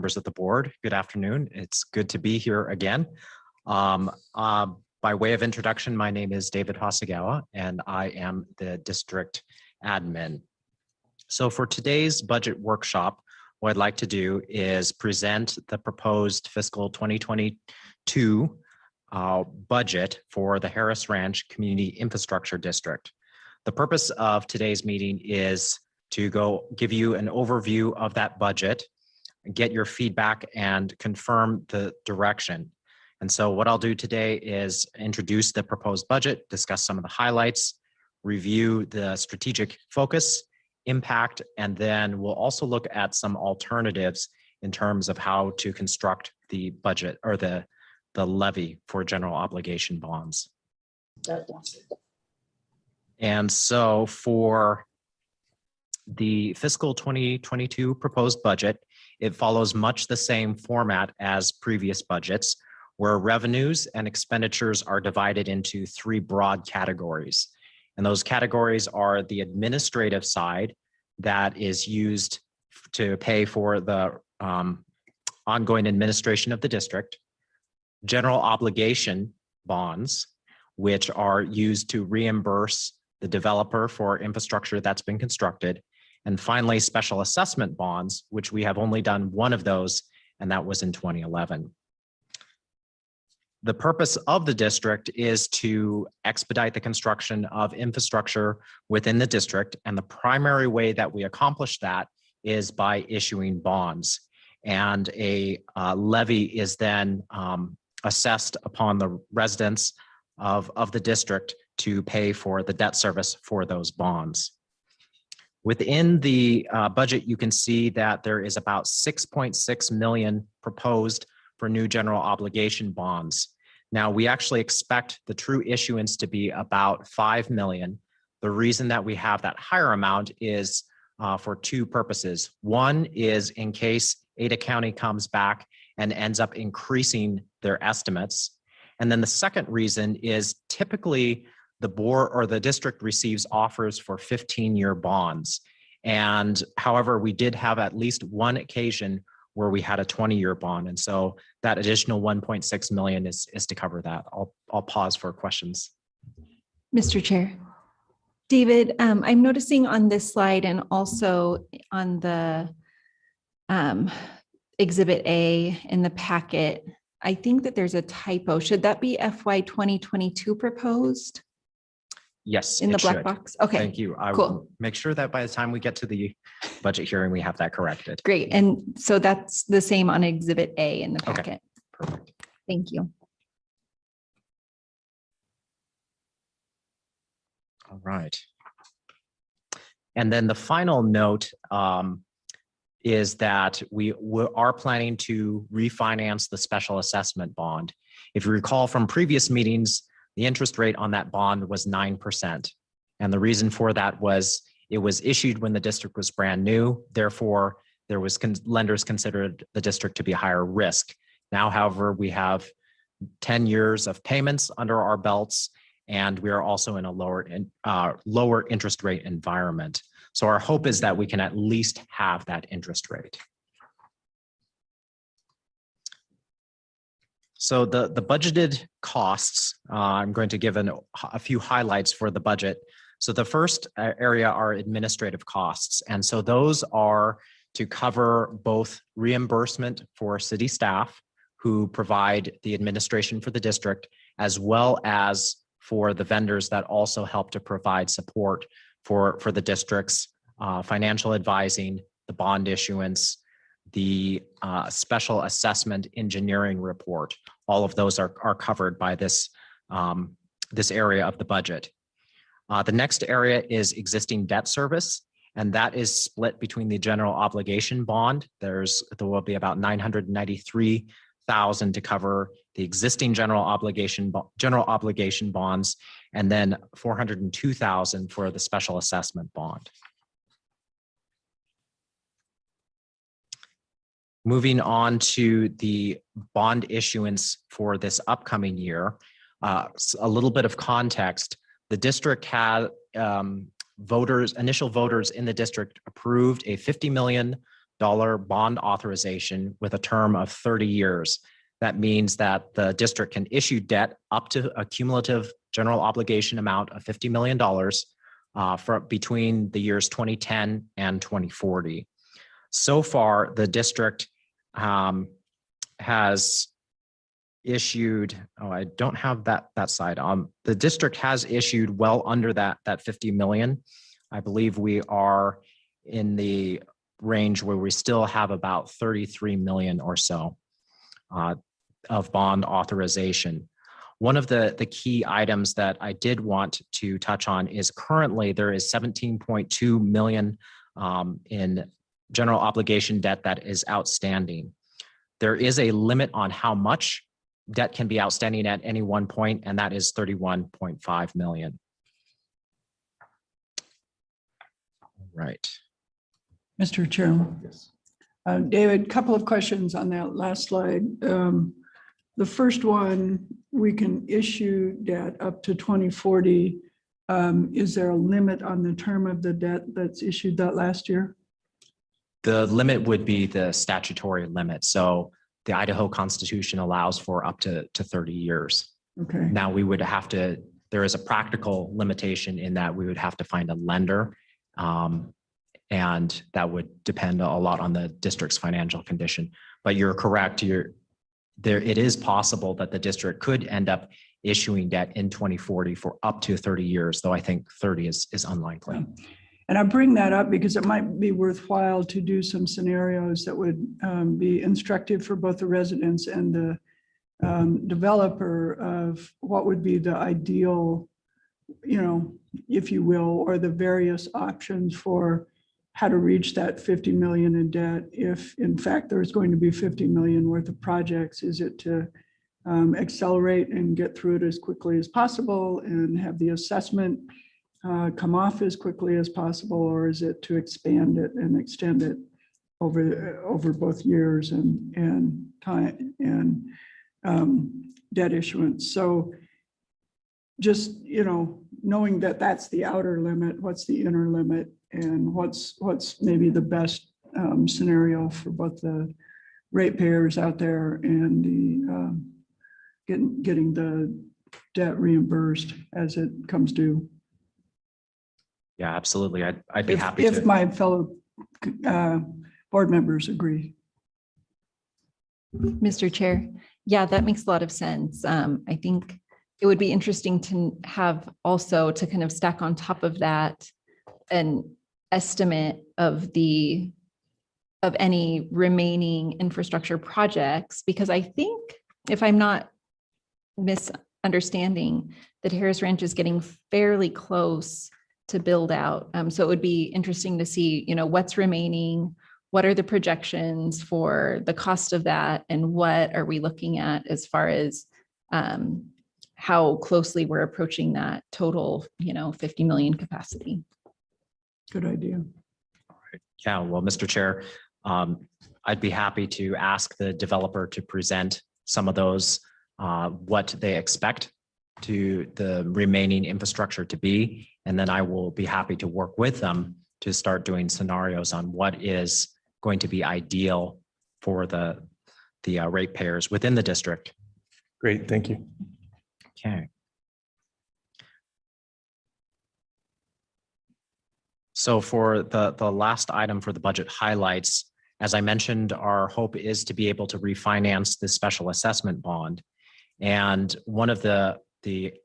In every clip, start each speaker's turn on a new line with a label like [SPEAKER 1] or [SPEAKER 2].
[SPEAKER 1] members of the board. Good afternoon. It's good to be here again. By way of introduction, my name is David Hasegawa, and I am the district admin. So for today's budget workshop, what I'd like to do is present the proposed fiscal 2022 budget for the Harris Ranch Community Infrastructure District. The purpose of today's meeting is to give you an overview of that budget, get your feedback, and confirm the direction. And so what I'll do today is introduce the proposed budget, discuss some of the highlights, review the strategic focus, impact, and then we'll also look at some alternatives in terms of how to construct the budget or the levy for general obligation bonds. And so for the fiscal 2022 proposed budget, it follows much the same format as previous budgets, where revenues and expenditures are divided into three broad categories. And those categories are the administrative side that is used to pay for the ongoing administration of the district, general obligation bonds, which are used to reimburse the developer for infrastructure that's been constructed, and finally, special assessment bonds, which we have only done one of those, and that was in 2011. The purpose of the district is to expedite the construction of infrastructure within the district, and the primary way that we accomplish that is by issuing bonds. And a levy is then assessed upon the residents of the district to pay for the debt service for those bonds. Within the budget, you can see that there is about 6.6 million proposed for new general obligation bonds. Now, we actually expect the true issuance to be about 5 million. The reason that we have that higher amount is for two purposes. One is in case Ada County comes back and ends up increasing their estimates. And then the second reason is typically the board or the district receives offers for 15-year bonds. And however, we did have at least one occasion where we had a 20-year bond. And so that additional 1.6 million is to cover that. I'll pause for questions.
[SPEAKER 2] Mr. Chair. David, I'm noticing on this slide and also on the Exhibit A in the packet, I think that there's a typo. Should that be FY 2022 proposed?
[SPEAKER 1] Yes,
[SPEAKER 2] in the black box. Okay.
[SPEAKER 1] Thank you. I
[SPEAKER 2] cool.
[SPEAKER 1] will make sure that by the time we get to the budget hearing, we have that corrected.
[SPEAKER 2] Great. And so that's the same on Exhibit A in the packet.
[SPEAKER 1] Okay. Perfect.
[SPEAKER 2] Thank you.
[SPEAKER 1] All right. And then the final note is that we are planning to refinance the special assessment bond. If you recall from previous meetings, the interest rate on that bond was 9%. And the reason for that was it was issued when the district was brand new. Therefore, there was lenders considered the district to be higher risk. Now, however, we have 10 years of payments under our belts, and we are also in a lower interest rate environment. So our hope is that we can at least have that interest rate. So the budgeted costs, I'm going to give a few highlights for the budget. So the first area are administrative costs. And so those are to cover both reimbursement for city staff who provide the administration for the district, as well as for the vendors that also help to provide support for the district's financial advising, the bond issuance, the special assessment engineering report. All of those are covered by this area of the budget. The next area is existing debt service, and that is split between the general obligation bond. There will be about $993,000 to cover the existing general obligation bonds, and then $402,000 for the special assessment bond. Moving on to the bond issuance for this upcoming year, a little bit of context. The district had initial voters in the district approved a $50 million bond authorization with a term of 30 years. That means that the district can issue debt up to a cumulative general obligation amount of $50 million for between the years 2010 and 2040. So far, the district has issued, I don't have that side. The district has issued well under that 50 million. I believe we are in the range where we still have about 33 million or so of bond authorization. One of the key items that I did want to touch on is currently there is 17.2 million in general obligation debt that is outstanding. There is a limit on how much debt can be outstanding at any one point, and that is 31.5 million. Right.
[SPEAKER 3] Mr. Chairman.
[SPEAKER 4] Yes.
[SPEAKER 3] David, couple of questions on that last slide. The first one, we can issue debt up to 2040. Is there a limit on the term of the debt that's issued that last year?
[SPEAKER 1] The limit would be the statutory limit. So the Idaho Constitution allows for up to 30 years.
[SPEAKER 3] Okay.
[SPEAKER 1] Now we would have to, there is a practical limitation in that we would have to find a lender. And that would depend a lot on the district's financial condition. But you're correct. It is possible that the district could end up issuing debt in 2040 for up to 30 years, though I think 30 is unlikely.
[SPEAKER 3] And I bring that up because it might be worthwhile to do some scenarios that would be instructive for both the residents and the developer of what would be the ideal, if you will, or the various options for how to reach that 50 million in debt. If in fact there's going to be 50 million worth of projects, is it to accelerate and get through it as quickly as possible and have the assessment come off as quickly as possible, or is it to expand it and extend it over both years and time and debt issuance? So just knowing that that's the outer limit, what's the inner limit, and what's maybe the best scenario for both the ratepayers out there and the getting the debt reimbursed as it comes due.
[SPEAKER 1] Yeah, absolutely. I'd be happy
[SPEAKER 3] if
[SPEAKER 1] to.
[SPEAKER 3] my fellow board members agree.
[SPEAKER 2] Mr. Chair, yeah, that makes a lot of sense. I think it would be interesting to have also to kind of stack on top of that an estimate of any remaining infrastructure projects, because I think, if I'm not misunderstanding, that Harris Ranch is getting fairly close to build out. So it would be interesting to see, what's remaining, what are the projections for the cost of that, and what are we looking at as far as how closely we're approaching that total, 50 million capacity.
[SPEAKER 3] Good idea.
[SPEAKER 1] Yeah, well, Mr. Chair, I'd be happy to ask the developer to present some of those, what they expect to the remaining infrastructure to be. And then I will be happy to work with them to start doing scenarios on what is going to be ideal for the ratepayers within the district.
[SPEAKER 4] Great, thank you.
[SPEAKER 1] Okay. So for the last item for the budget highlights, as I mentioned, our hope is to be able to refinance the special assessment bond. And one of the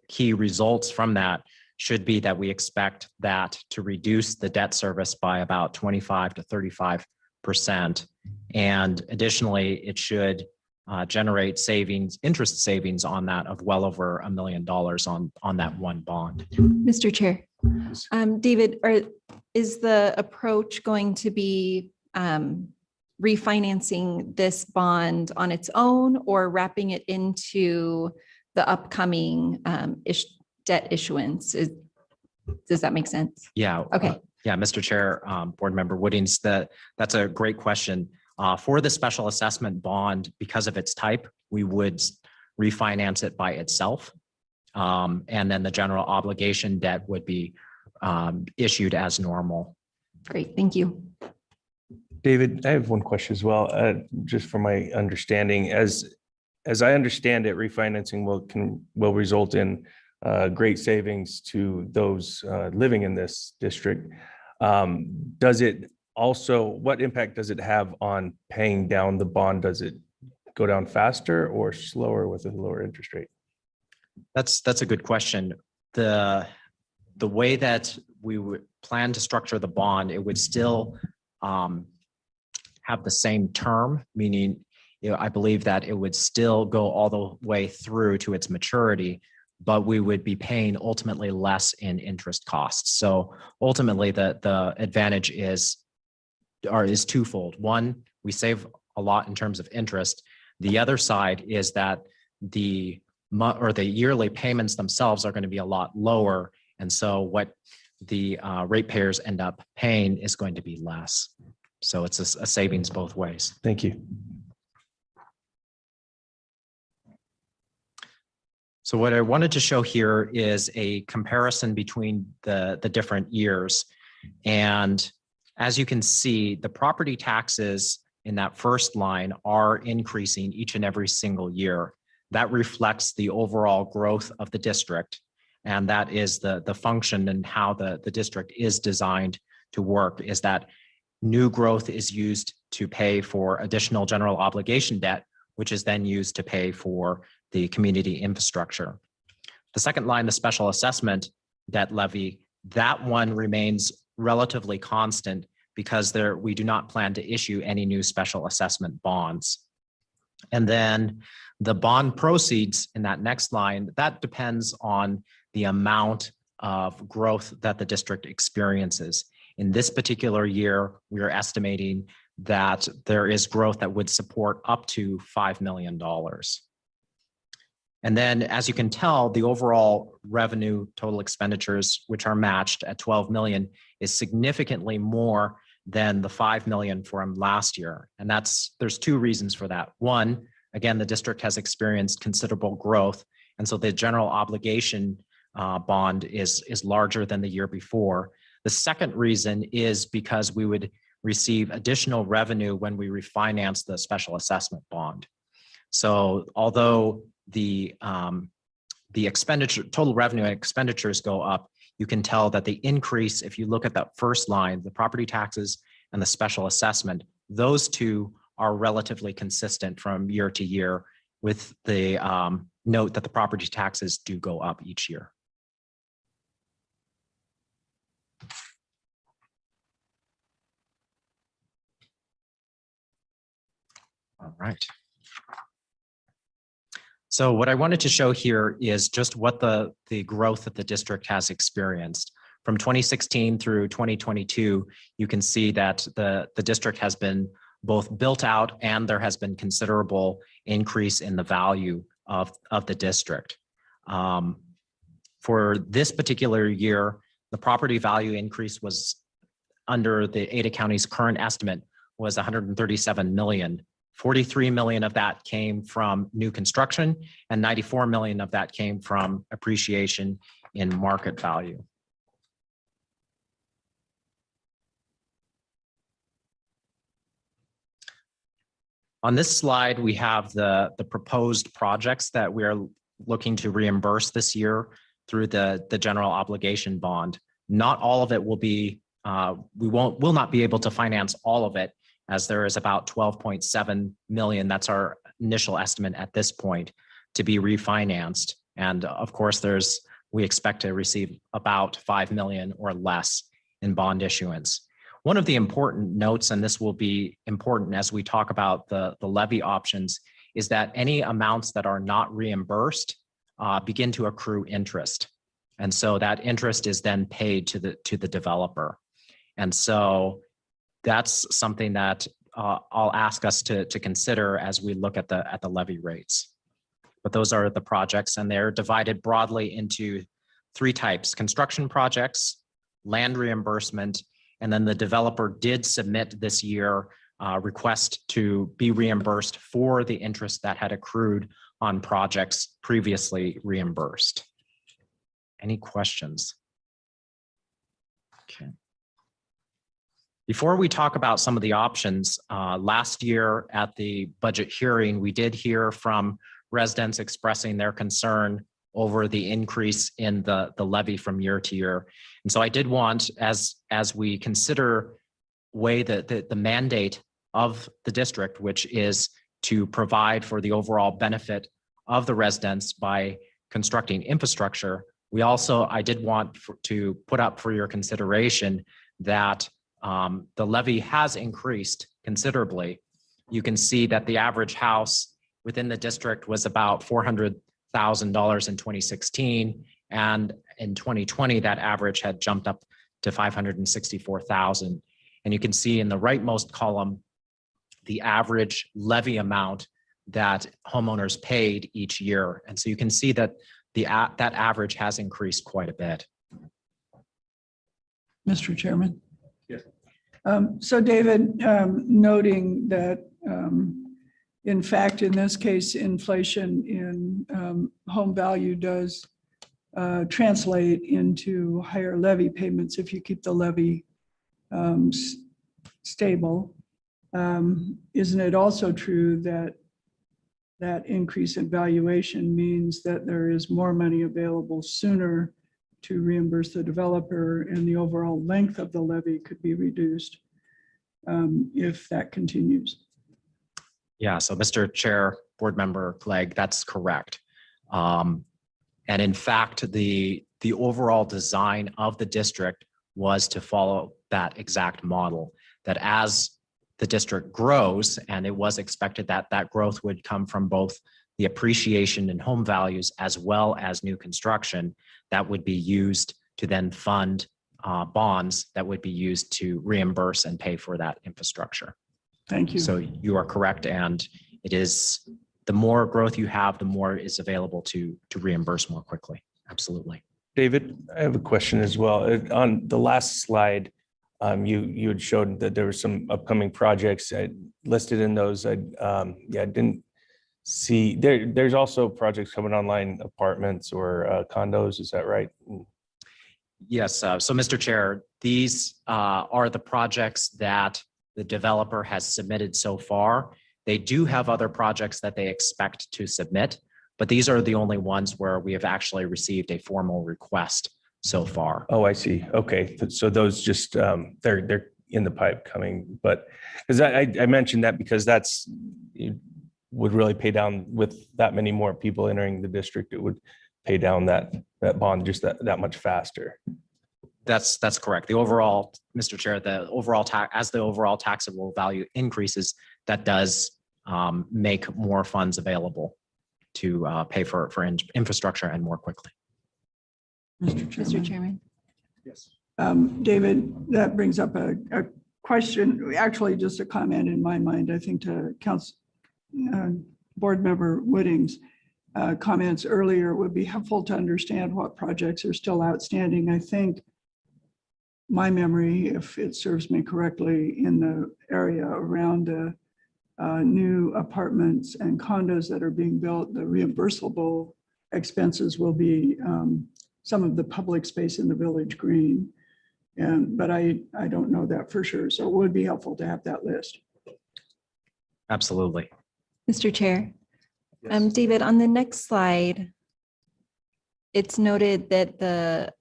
[SPEAKER 1] key results from that should be that we expect that to reduce the debt service by about 25 to 35%. And additionally, it should generate interest savings on that of well over $1 million on that one bond.
[SPEAKER 2] Mr. Chair, David, is the approach going to be refinancing this bond on its own or wrapping it into the upcoming debt issuance? Does that make sense?
[SPEAKER 1] Yeah.
[SPEAKER 2] Okay.
[SPEAKER 1] Yeah, Mr. Chair, Board Member Woodings, that's a great question. For the special assessment bond, because of its type, we would refinance it by itself. And then the general obligation debt would be issued as normal.
[SPEAKER 2] Great, thank you.
[SPEAKER 4] David, I have one question as well, just for my understanding. As I understand it, refinancing will result in great savings to those living in this district. Does it also, what impact does it have on paying down the bond? Does it go down faster or slower with a lower interest rate?
[SPEAKER 1] That's a good question. The way that we would plan to structure the bond, it would still have the same term, meaning, I believe that it would still go all the way through to its maturity, but we would be paying ultimately less in interest costs. So ultimately, the advantage is twofold. One, we save a lot in terms of interest. The other side is that the yearly payments themselves are going to be a lot lower. And so what the ratepayers end up paying is going to be less. So it's a savings both ways.
[SPEAKER 4] Thank you.
[SPEAKER 1] So what I wanted to show here is a comparison between the different years. And as you can see, the property taxes in that first line are increasing each and every single year. That reflects the overall growth of the district. And that is the function and how the district is designed to work, is that new growth is used to pay for additional general obligation debt, which is then used to pay for the community infrastructure. The second line, the special assessment debt levy, that one remains relatively constant because we do not plan to issue any new special assessment bonds. And then the bond proceeds in that next line, that depends on the amount of growth that the district experiences. In this particular year, we are estimating that there is growth that would support up to $5 million. And then, as you can tell, the overall revenue total expenditures, which are matched at 12 million, is significantly more than the 5 million from last year. And there's two reasons for that. One, again, the district has experienced considerable growth. And so the general obligation bond is larger than the year before. The second reason is because we would receive additional revenue when we refinance the special assessment bond. So although the expenditure, total revenue and expenditures go up, you can tell that the increase, if you look at that first line, the property taxes and the special assessment, those two are relatively consistent from year to year, with the note that the property taxes do go up each year. All right. So what I wanted to show here is just what the growth that the district has experienced. From 2016 through 2022, you can see that the district has been both built out and there has been considerable increase in the value of the district. For this particular year, the property value increase was, under the Ada County's current estimate, was 137 million. 43 million of that came from new construction, and 94 million of that came from appreciation in market value. On this slide, we have the proposed projects that we are looking to reimburse this year through the general obligation bond. Not all of it will be, will not be able to finance all of it, as there is about 12.7 million. That's our initial estimate at this point to be refinanced. And of course, we expect to receive about 5 million or less in bond issuance. One of the important notes, and this will be important as we talk about the levy options, is that any amounts that are not reimbursed begin to accrue interest. And so that interest is then paid to the developer. And so that's something that I'll ask us to consider as we look at the levy rates. But those are the projects, and they're divided broadly into three types: construction projects, land reimbursement, and then the developer did submit this year request to be reimbursed for the interest that had accrued on projects previously reimbursed. Any questions? Okay. Before we talk about some of the options, last year at the budget hearing, we did hear from residents expressing their concern over the increase in the levy from year to year. And so I did want, as we consider the mandate of the district, which is to provide for the overall benefit of the residents by constructing infrastructure, I did want to put up for your consideration that the levy has increased considerably. You can see that the average house within the district was about $400,000 in 2016. And in 2020, that average had jumped up to $564,000. And you can see in the rightmost column, the average levy amount that homeowners paid each year. And so you can see that that average has increased quite a bit.
[SPEAKER 3] Mr. Chairman?
[SPEAKER 4] Yes.
[SPEAKER 3] So David, noting that in fact, in this case, inflation in home value does translate into higher levy payments if you keep the levy stable. Isn't it also true that that increase in valuation means that there is more money available sooner to reimburse the developer, and the overall length of the levy could be reduced if that continues?
[SPEAKER 1] Yeah, so Mr. Chair, Board Member Clegg, that's correct. And in fact, the overall design of the district was to follow that exact model, that as the district grows, and it was expected that that growth would come from both the appreciation in home values as well as new construction, that would be used to then fund bonds that would be used to reimburse and pay for that infrastructure.
[SPEAKER 3] Thank you.
[SPEAKER 1] So you are correct, and it is the more growth you have, the more is available to reimburse more quickly. Absolutely.
[SPEAKER 4] David, I have a question as well. On the last slide, you had showed that there were some upcoming projects listed in those. I didn't see there's also projects coming online, apartments or condos. Is that right?
[SPEAKER 1] Yes. So Mr. Chair, these are the projects that the developer has submitted so far. They do have other projects that they expect to submit, but these are the only ones where we have actually received a formal request so far.
[SPEAKER 4] Oh, I see. Okay. So those just, they're in the pipe coming, but because I mentioned that because it would really pay down with that many more people entering the district. It would pay down that bond just that much faster.
[SPEAKER 1] That's correct. The overall, Mr. Chair, the overall as the overall taxable value increases, that does make more funds available to pay for infrastructure and more quickly.
[SPEAKER 3] Mr.
[SPEAKER 2] Chairman.
[SPEAKER 4] Yes.
[SPEAKER 3] David, that brings up a question, actually just a comment in my mind, I think to Board Member Wooding's comments earlier. It would be helpful to understand what projects are still outstanding. I think my memory, if it serves me correctly, in the area around new apartments and condos that are being built, the reimbursable expenses will be some of the public space in the village green. But I don't know that for sure. So it would be helpful to have that list.
[SPEAKER 1] Absolutely.
[SPEAKER 2] Mr. Chair.
[SPEAKER 4] Yes.
[SPEAKER 2] David, on the next slide, it's noted that the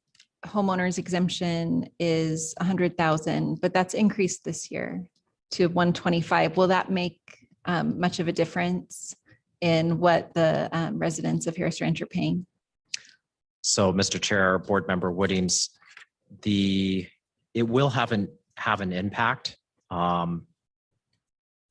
[SPEAKER 2] homeowners exemption is 100,000, but that's increased this year to 125. Will that make much of a difference in what the residents of Harris Ranch are paying?
[SPEAKER 1] So, Mr. Chair, Board Member Woodings, it will have an impact.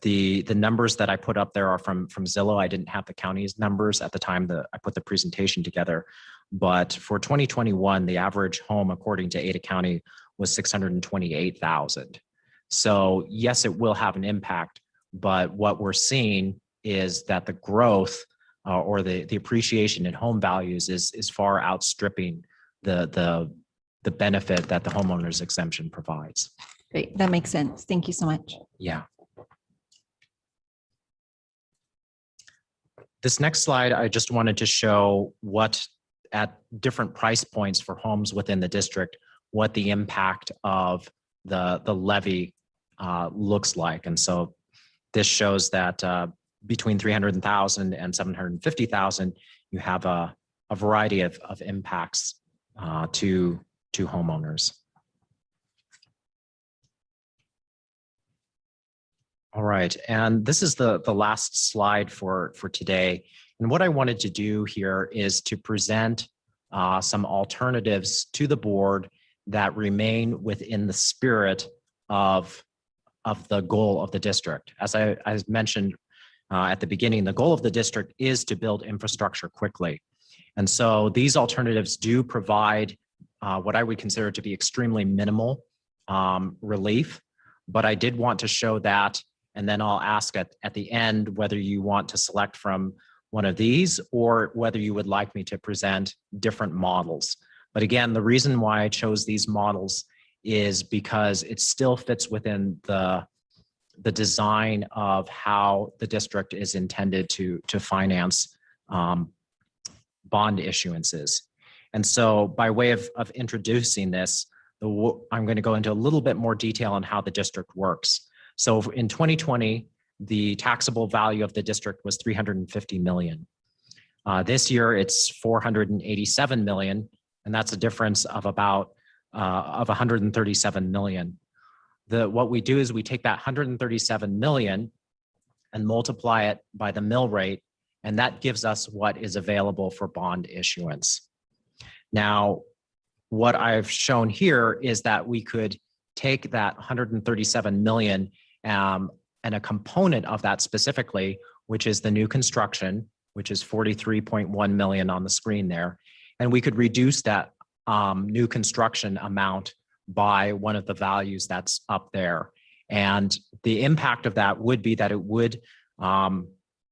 [SPEAKER 1] The numbers that I put up there are from Zillow. I didn't have the county's numbers at the time that I put the presentation together. But for 2021, the average home, according to Ada County, was 628,000. So yes, it will have an impact. But what we're seeing is that the growth or the appreciation in home values is far outstripping the benefit that the homeowners exemption provides.
[SPEAKER 2] Great, that makes sense. Thank you so much.
[SPEAKER 1] Yeah. This next slide, I just wanted to show what at different price points for homes within the district, what the impact of the levy looks like. And so this shows that between 300,000 and 750,000, you have a variety of impacts to homeowners. All right, and this is the last slide for today. And what I wanted to do here is to present some alternatives to the board that remain within the spirit of the goal of the district. As I mentioned at the beginning, the goal of the district is to build infrastructure quickly. And so these alternatives do provide what I would consider to be extremely minimal relief, but I did want to show that. And then I'll ask at the end whether you want to select from one of these or whether you would like me to present different models. But again, the reason why I chose these models is because it still fits within the design of how the district is intended to finance bond issuances. And so by way of introducing this, I'm going to go into a little bit more detail on how the district works. So in 2020, the taxable value of the district was $350 million. This year, it's $487 million, and that's a difference of about $137 million. What we do is we take that $137 million and multiply it by the mill rate, and that gives us what is available for bond issuance. Now, what I've shown here is that we could take that $137 million and a component of that specifically, which is the new construction, which is $43.1 million on the screen there. And we could reduce that new construction amount by one of the values that's up there. And the impact of that would be that it would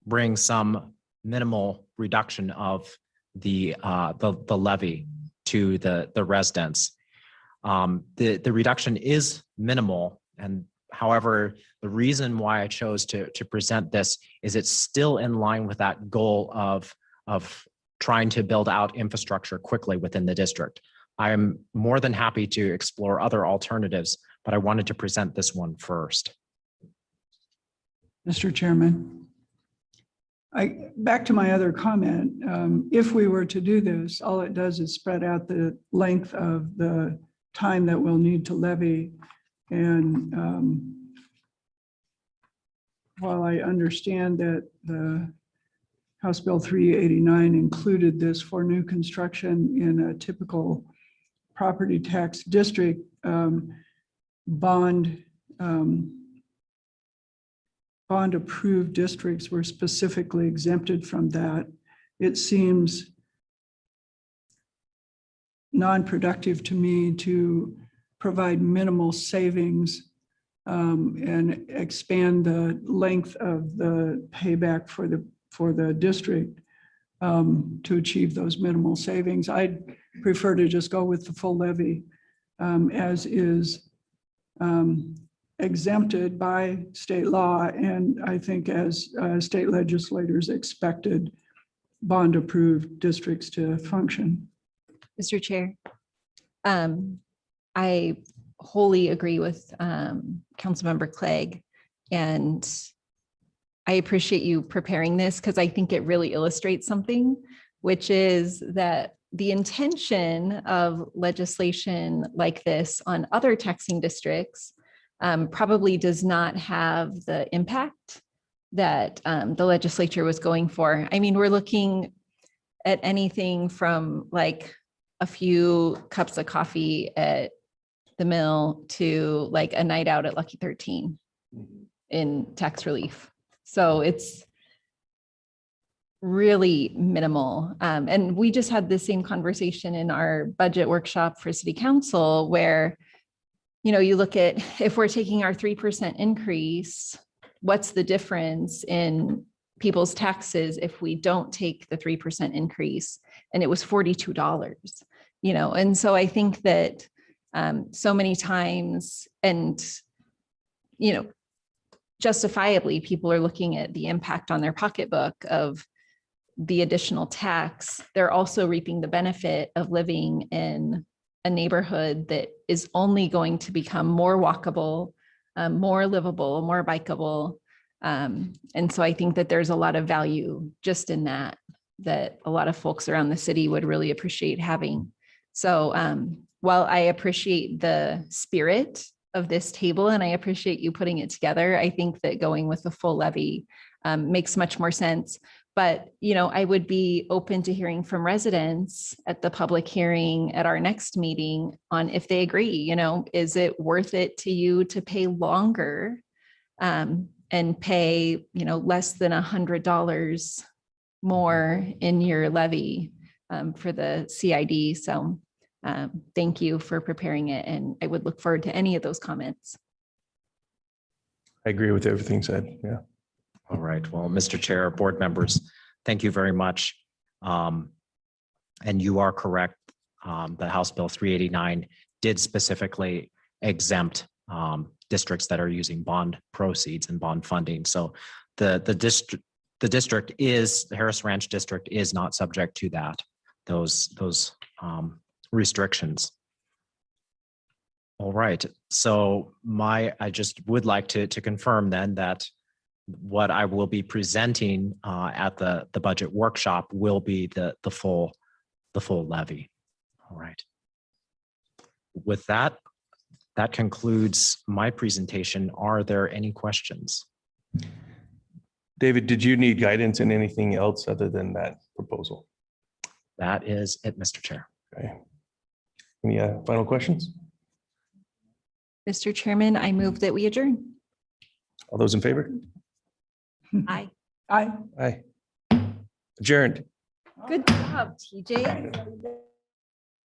[SPEAKER 1] bring some minimal reduction of the levy to the residents. The reduction is minimal, and however, the reason why I chose to present this is it's still in line with that goal of trying to build out infrastructure quickly within the district. I'm more than happy to explore other alternatives, but I wanted to present this one first.
[SPEAKER 3] Mr. Chairman, back to my other comment, if we were to do this, all it does is spread out the length of the time that we'll need to levy. And while I understand that the House Bill 389 included this for new construction in a typical property tax district, bond approved districts were specifically exempted from that. It seems non-productive to me to provide minimal savings and expand the length of the payback for the district to achieve those minimal savings. I'd prefer to just go with the full levy as is exempted by state law, and I think as state legislators expected bond approved districts to function.
[SPEAKER 2] Mr. Chair, I wholly agree with Councilmember Clegg, and I appreciate you preparing this because I think it really illustrates something, which is that the intention of legislation like this on other taxing districts probably does not have the impact that the legislature was going for. I mean, we're looking at anything from like a few cups of coffee at the mill to like a night out at Lucky 13 in tax relief. So it's really minimal. And we just had the same conversation in our budget workshop for city council where, you know, you look at if we're taking our 3% increase, what's the difference in people's taxes if we don't take the 3% increase? And it was $42, you know, and so I think that so many times, and, you know, justifiably, people are looking at the impact on their pocketbook of the additional tax. They're also reaping the benefit of living in a neighborhood that is only going to become more walkable, more livable, more bikeable. And so I think that there's a lot of value just in that a lot of folks around the city would really appreciate having. So while I appreciate the spirit of this table and I appreciate you putting it together, I think that going with the full levy makes much more sense. But, I would be open to hearing from residents at the public hearing at our next meeting on if they agree, is it worth it to you to pay longer and pay, less than $100 more in your levy for the CID. So thank you for preparing it. And I would look forward to any of those comments.
[SPEAKER 4] I agree with everything said. Yeah.
[SPEAKER 1] All right. Well, Mr. Chair, board members, thank you very much. And you are correct. The House Bill 389 did specifically exempt districts that are using bond proceeds and bond funding. So the Harris Ranch District is not subject to those restrictions. All right. So I just would like to confirm then that what I will be presenting at the budget workshop will be the full levy. All right. With that concludes my presentation. Are there any questions?
[SPEAKER 4] David, did you need guidance in anything else other than that proposal?
[SPEAKER 1] That is it, Mr. Chair.
[SPEAKER 4] Okay. Any final questions?
[SPEAKER 2] Mr. Chairman, I move that we adjourn.
[SPEAKER 4] All those in favor?
[SPEAKER 2] Aye.
[SPEAKER 3] Aye.
[SPEAKER 4] Aye. Adjourned.
[SPEAKER 2] Good job, TJ.